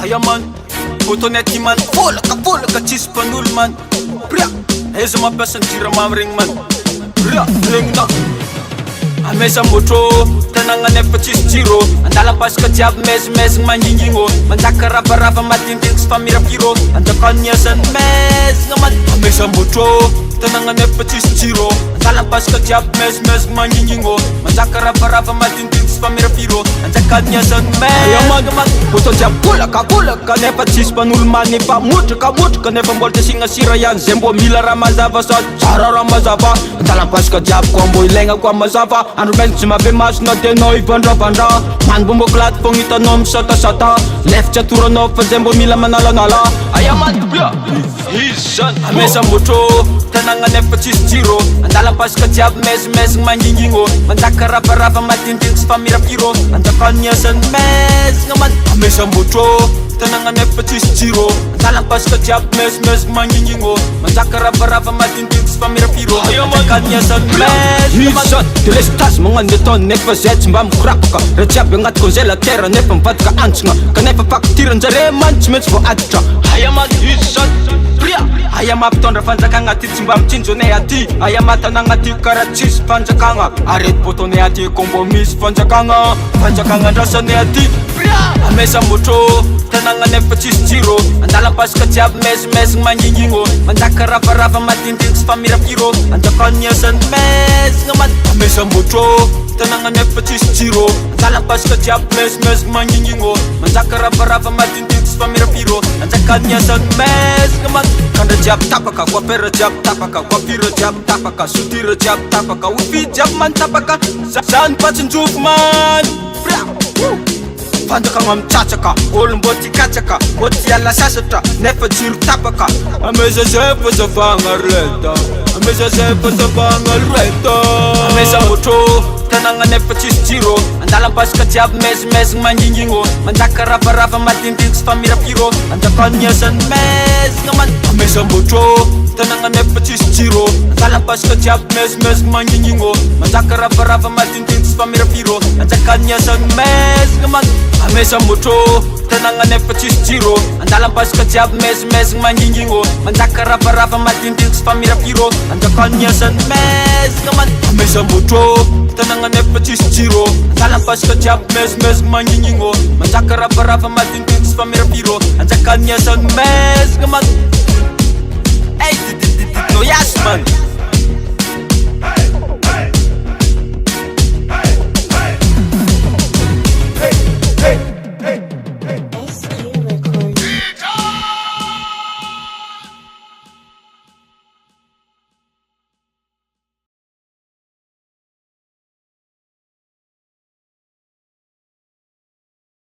Aya man, fotonety man, volaka tsisy mpanolo man. Bria, aiza mampiasa ny jirama regny man. Bria, regny na amesa-motro, tanagna nefa tsisy jiro. Andalam-pasika jiaby mezimezigny mangingigno. Manjaka ravarava madindigny sy famirapiro. Andakan'ny asan'ny mezigna man. Amesa-motro, tanagna nefa tsisy jiro. Andalam-pasika jiaby mezimezigny mangingigno. Manjaka ravarava madindigny sy famirapiro. Anjakan'ny asan'ny mezigna man. Foto jiaby bolaka nefa tsisy mpanolo man. Nefa motraka nefa mbola tsy asigna sira ihany. Zay mbô mila raha mazava sady tsara raha mazava. Andalam-pasika jiaby koa mbô ilaigna koa mazava. Andro maigny tsy mabe masona de anao ivandravandra. Manbombo kilaty fô hitanao misatasata. Lefitsy atoranao fa zay mbô mila manalanala. Aya man bia izy zany amesa-motro, tanagna nefa tsisy jiro. Andalam-pasika jiaby mezimezigny mangingigno. Manjaka ravarava madindigny sy famirapiro. Anjakan'ny asan'ny mezigna man. Amesa-motro, tanagna nefa tsisy jiro. Andalam-pasika jiaby mezimezigny mangingigno. Manjaka ravarava madindigny sy famirapiro. Anjakan'ny asan'ny mezigna man. De lesy tasy magnano ataony nefa zay tsy mba mikorapaka. Raha jiaby agnaty congélateur nefa mivadika antsina. Kanefa faktiran-jare man tsy maintsy voaditra. Aya man izy zany bria. Aya mampitondra fanjakagna ty tsy mba mitsinjonay aty. Aya matanagna ty karaha tsisy fanjakagna. Arety botonay aty ko mbô misy fanjakagna. Fanjakagna andrasanay aty bria. Amesa-motro, tanagna nefa tsisy jiro. Andalam-pasika jiaby mezimezigny mangingigno. Manjaka ravarava madindigny sy famirapiro. Anjakan'ny asan'ny mezigna man. Amesa-motro, tanagna nefa tsisy jiro. Andalam-pasika jiaby mezimezigny mangingigno. Manjaka ravarava madindigny sy famirapiro. Anjakan'ny asan'ny mezigna man. Kandra jiaby tapaka, koapera jiaby tapaka, koapira jiaby tapaka, sodira jiaby tapaka, wifi jiaby man tapaka. Zany patsin-jofo man bria. Fanjakagna mitsatsaka, olo mbô ty katsaka, mbô ty ala sasatra, nefa jiro tapaka. Amesa zay fazavagna reta, amesa zay fazavagna reta. Amesa-motro, tanagna nefa tsisy jiro. Andalam-pasika jiaby mezimezigny mangingigno. Manjaka ravarava madindigny sy famirapiro. Anjakan'ny asan'ny mezigna man. Amesa-motro, tanagna nefa tsisy jiro. Andalam-pasika jiaby mezimezigny mangingigno. Manjaka ravarava madindigny sy famirapiro. Anjakan'ny asan'ny mezigna man. Amesa-motro, tanagna nefa tsisy jiro. Andalam-pasika jiaby mezimezigny mangingigno. Manjaka ravarava madindigny sy famirapiro. Anjakan'ny asan'ny mezigna man. Amesa-motro, tanagna nefa tsisy jiro. Andalam-pasika jiaby mezimezigny mangingigno. Manjaka ravarava madindigny sy famirapiro. Anjakan'ny asan'ny mezigna man. Hey, no yas man.